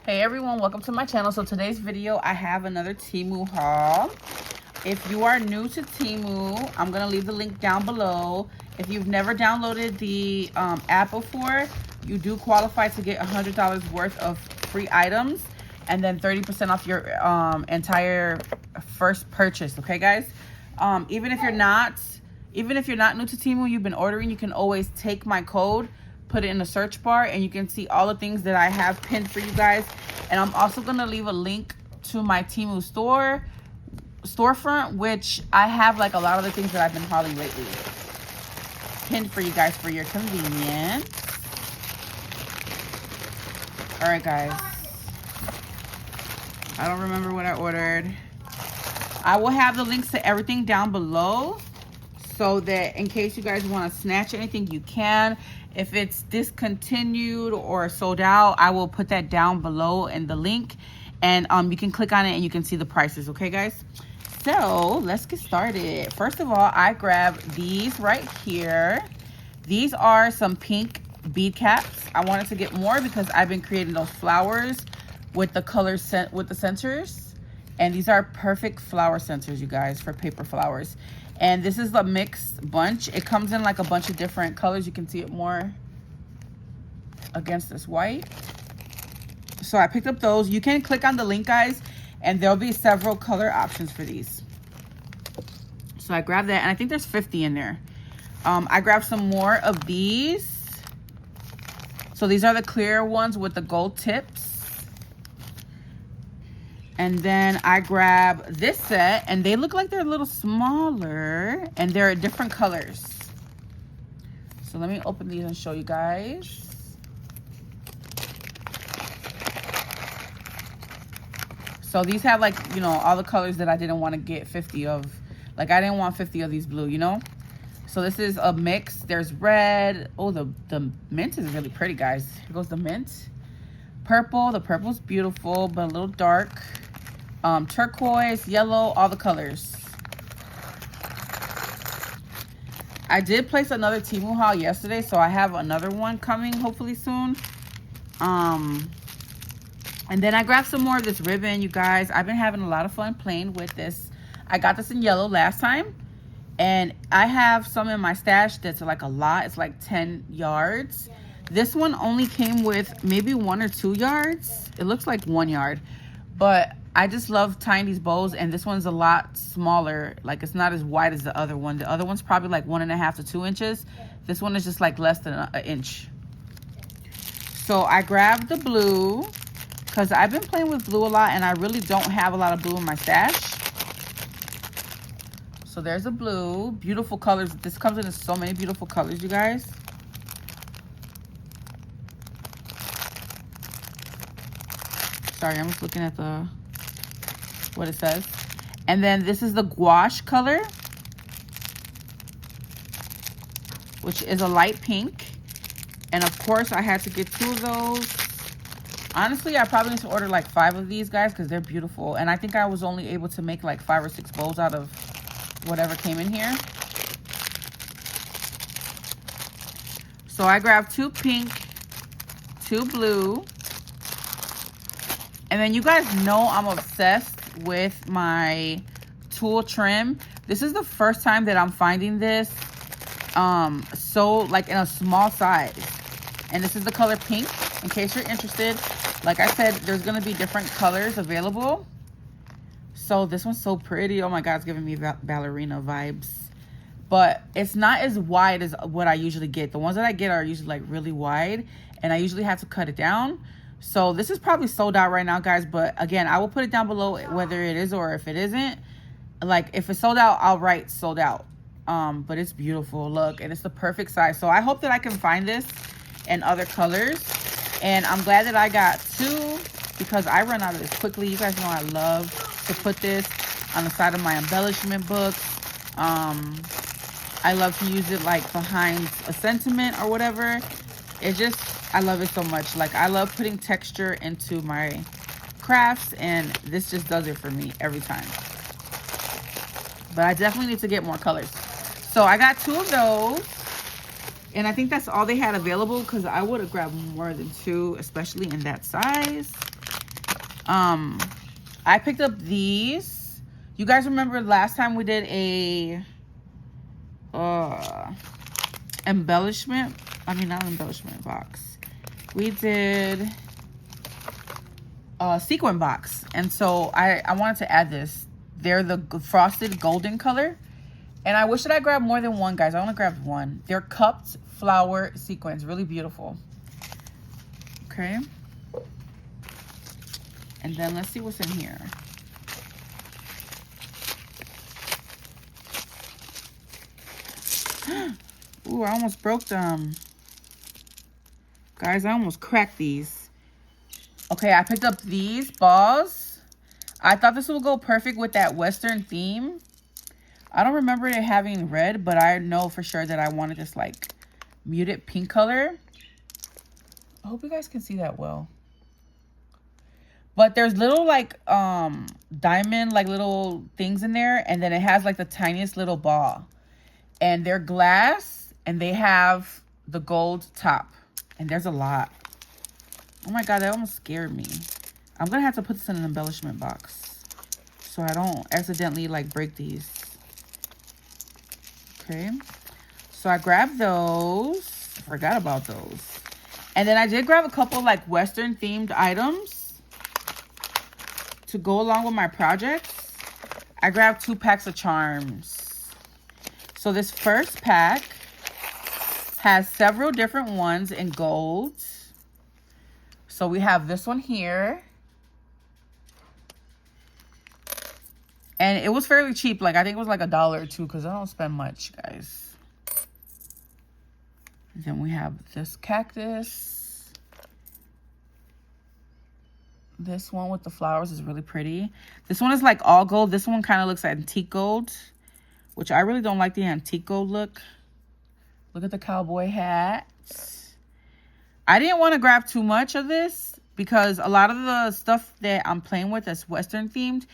Hey everyone, welcome to my channel. So today's video, I have another Temu haul. If you are new to Temu, I'm gonna leave the link down below. If you've never downloaded the app before, you do qualify to get $100 worth of free items and then 30% off your entire first purchase. Okay, guys. Even if you're not new to Temu, you've been ordering, you can always take my code, put it in the search bar, and you can see all the things that I have pinned for you guys. And I'm also gonna leave a link to my Temu storefront, which I have like a lot of the things that I've been hauling lately pinned for you guys for your convenience. All right, guys. I don't remember what I ordered. I will have the links to everything down below so that in case you guys want to snatch anything, you can. If it's discontinued or sold out, I will put that down below in the link, and you can click on it and you can see the prices. Okay, guys? So let's get started. First of all, I grabbed these right here. These are some pink bead caps. I wanted to get more because I've been creating those flowers with the colors with the centers, and these are perfect flower centers, you guys, for paper flowers. And this is the mixed bunch. It comes in like a bunch of different colors. You can see it more against this white. So I picked up those. You can click on the link, guys, and there'll be several color options for these. So I grabbed that, and I think there's 50 in there. I grabbed some more of these. So these are the clear ones with the gold tips. And then I grab this set, and they look like they're a little smaller, and they're different colors. So let me open these and show you guys. So these have, like, you know, all the colors that I didn't want to get 50 of. Like, I didn't want 50 of these blue, you know? So this is a mix. There's red. Oh, the mint is really pretty, guys. Here goes the mint. Purple. The purple's beautiful, but a little dark. Turquoise, yellow, all the colors. I did place another Temu haul yesterday, so I have another one coming hopefully soon. And then I grabbed some more of this ribbon, you guys. I've been having a lot of fun playing with this. I got this in yellow last time, and I have some in my stash that's like a lot. It's like 10 yards. This one only came with maybe 1 or 2 yards. It looks like 1 yard, but I just love tying these bows, and this one's a lot smaller. Like, it's not as wide as the other one. The other one's probably like 1.5 to 2 inches. This one is just like less than an inch. So I grabbed the blue because I've been playing with blue a lot, and I really don't have a lot of blue in my stash. So there's a blue. Beautiful colors. This comes in so many beautiful colors, you guys. Sorry, I'm just looking at what it says. And then this is the gouache color, which is a light pink. And of course, I had to get 2 of those. Honestly, I probably need to order like 5 of these, guys, because they're beautiful. And I think I was only able to make like 5 or 6 bows out of whatever came in here. So I grabbed 2 pink, 2 blue. And then you guys know I'm obsessed with my Tulle trim. This is the first time that I'm finding this so like in a small size. And this is the color pink, in case you're interested. Like I said, there's gonna be different colors available. So this one's so pretty. Oh my God, it's giving me ballerina vibes. But it's not as wide as what I usually get. The ones that I get are usually like really wide, and I usually have to cut it down. So this is probably sold out right now, guys. But again, I will put it down below whether it is or if it isn't. Like, if it's sold out, I'll write sold out. But it's beautiful. Look, and it's the perfect size. So I hope that I can find this in other colors. And I'm glad that I got 2 because I run out of this quickly. You guys know I love to put this on the side of my embellishment books. I love to use it like behind a sentiment or whatever. It just, I love it so much. Like, I love putting texture into my crafts, and this just does it for me every time. But I definitely need to get more colors. So I got 2 of those. And I think that's all they had available because I would have grabbed more than 2, especially in that size. I picked up these. You guys remember last time we did a embellishment? I mean, not an embellishment box. We did a sequin box. And so I wanted to add this. They're the frosted golden color. And I wish that I grabbed more than one, guys. I only grabbed one. They're cupped flower sequins. Really beautiful. Okay. And then let's see what's in here. Ooh, I almost broke them. Guys, I almost cracked these. Okay, I picked up these balls. I thought this would go perfect with that Western theme. I don't remember it having red, but I know for sure that I wanted this like muted pink color. I hope you guys can see that well. But there's little like diamond like little things in there, and then it has like the tiniest little ball. And they're glass, and they have the gold top. And there's a lot. Oh my god, that almost scared me. I'm gonna have to put this in an embellishment box so I don't accidentally like break these. Okay, so I grabbed those. Forgot about those. And then I did grab a couple like Western themed items to go along with my projects. I grabbed 2 packs of charms. So this first pack has several different ones in gold. So we have this one here. And it was fairly cheap. Like, I think it was like $1 or $2 because I don't spend much, guys. And then we have this cactus. This one with the flowers is really pretty. This one is like all gold. This one kind of looks antique gold, which I really don't like the antique gold look. Look at the cowboy hat. I didn't want to grab too much of this because a lot of the stuff that I'm playing with that's Western themed,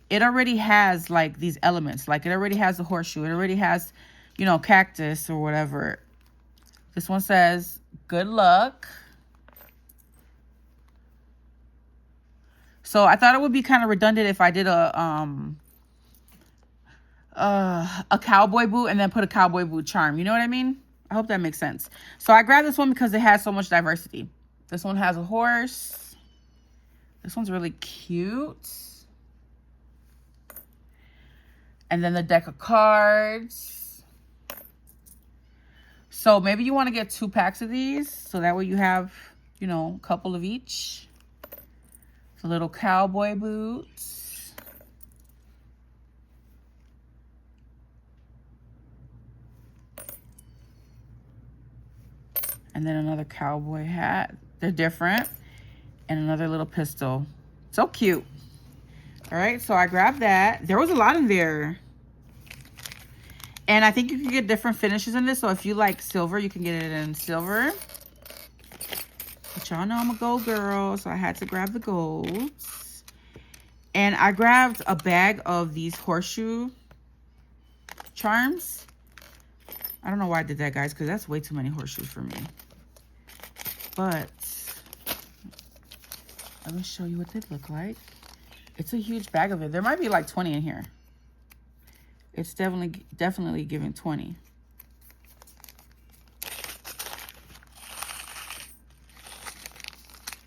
it already has like these elements. Like it already has the horseshoe. It already has, you know, cactus or whatever. This one says, good luck. So I thought it would be kind of redundant if I did a cowboy boot and then put a cowboy boot charm. You know what I mean? I hope that makes sense. So I grabbed this one because it has so much diversity. This one has a horse. This one's really cute. And then the deck of cards. So maybe you want to get 2 packs of these. So that way you have, you know, a couple of each. The little cowboy boots. And then another cowboy hat. They're different. And another little pistol. So cute. All right, so I grabbed that. There was a lot in there. And I think you can get different finishes in this. So if you like silver, you can get it in silver. But y'all know I'm a gold girl, so I had to grab the golds. And I grabbed a bag of these horseshoe charms. I don't know why I did that, guys, because that's way too many horseshoes for me. But let me show you what they look like. It's a huge bag of it. There might be like 20 in here. It's definitely giving 20.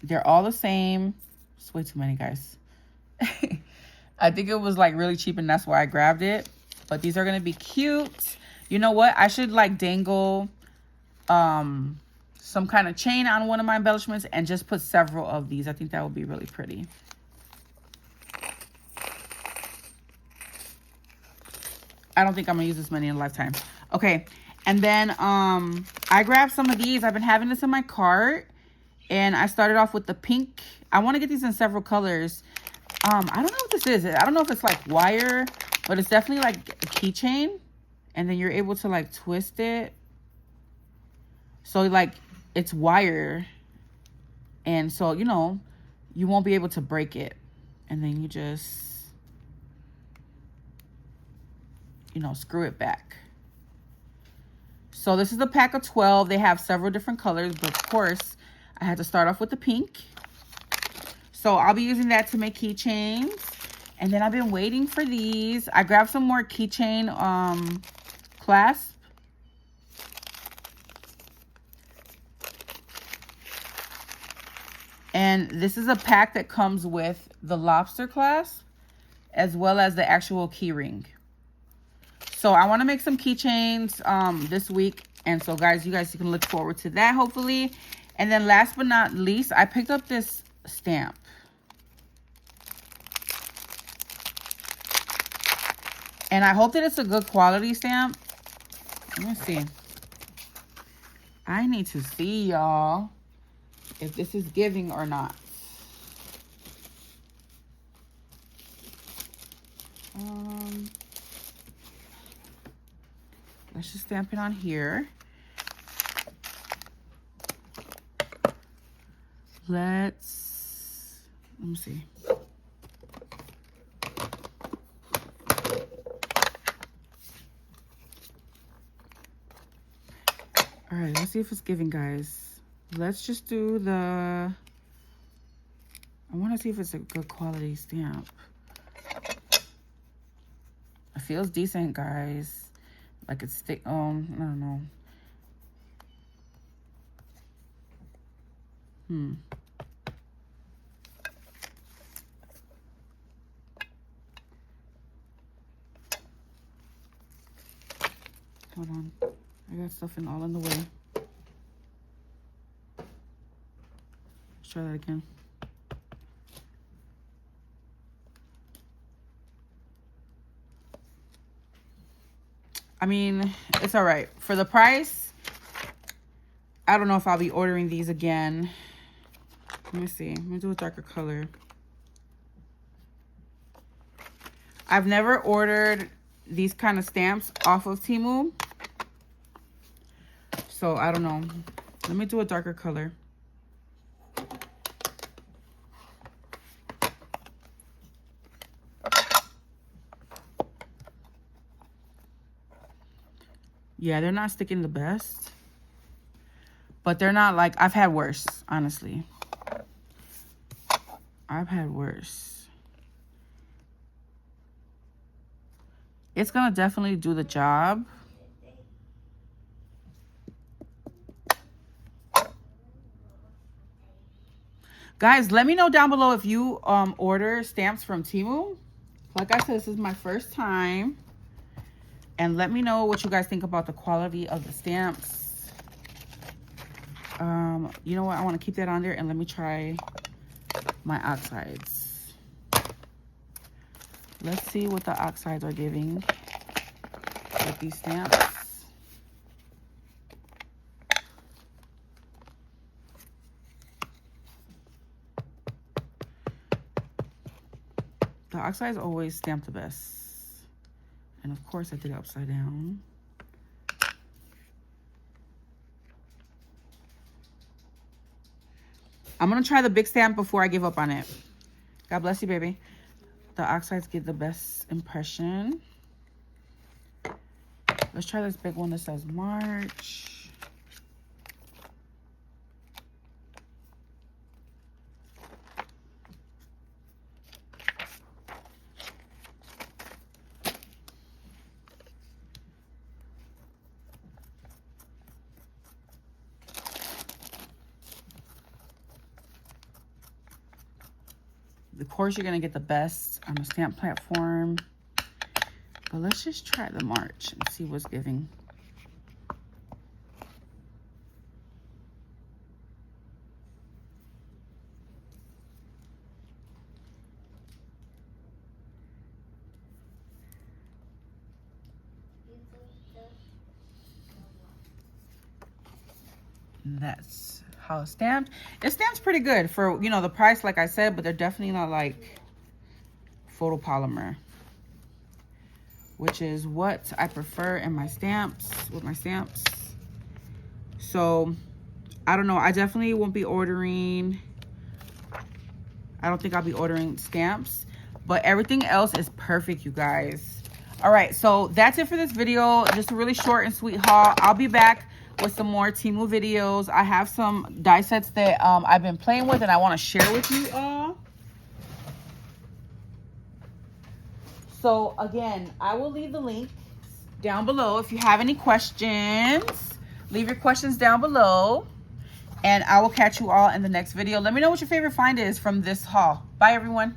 They're all the same. It's way too many, guys. I think it was like really cheap and that's why I grabbed it. But these are going to be cute. You know what? I should like dangle some kind of chain on one of my embellishments and just put several of these. I think that would be really pretty. I don't think I'm gonna use this many in a lifetime. Okay, and then I grabbed some of these. I've been having this in my cart, and I started off with the pink. I want to get these in several colors. I don't know what this is. I don't know if it's like wire, but it's definitely like a keychain, and then you're able to like twist it. So like it's wire, and so you know you won't be able to break it, and then you just, you know, screw it back. So this is a pack of 12. They have several different colors, but of course I had to start off with the pink. So I'll be using that to make keychains. And then I've been waiting for these. I grabbed some more keychain clasp. And this is a pack that comes with the Lobster clasp as well as the actual key ring. So I want to make some keychains this week. And so guys, you can look forward to that hopefully. And then last but not least, I picked up this stamp. And I hope that it's a good quality stamp. Let me see. I need to see, y'all, if this is giving or not. Let's just stamp it on here. Let me see. All right, let's see if it's giving, guys. Let's just do the... I want to see if it's a good quality stamp. It feels decent, guys. Like it's I don't know. Hold on. I got stuff all in the way. Let's try that again. I mean, it's all right. For the price, I don't know if I'll be ordering these again. Let me see. Let me do a darker color. I've never ordered these kind of stamps off of Temu. So, I don't know. Let me do a darker color. Yeah, they're not sticking the best. But they're not like... I've had worse, honestly. I've had worse. It's going to definitely do the job. Guys, let me know down below if you order stamps from Temu. Like I said, this is my first time. And let me know what you guys think about the quality of the stamps. You know what? I want to keep that on there and let me try my oxides. Let's see what the oxides are giving with these stamps. The oxides always stamp the best. And of course I did it upside down. I'm gonna try the big stamp before I give up on it. God bless you, baby. The oxides give the best impression. Let's try this big one that says March. Of course, you're going to get the best on the stamp platform. But let's just try the March and see what's giving. And that's how it's stamped. It stamps pretty good for, you know, the price, like I said, but they're definitely not like photopolymer, which is what I prefer in my stamps, with my stamps. So I don't know, I definitely won't be ordering, I don't think I'll be ordering stamps, but everything else is perfect, you guys. All right, so that's it for this video. Just a really short and sweet haul. I'll be back with some more Temu videos. I have some die sets that I've been playing with and I want to share with you all. So again, I will leave the link down below. If you have any questions, leave your questions down below. And I will catch you all in the next video. Let me know what your favorite find is from this haul. Bye, everyone.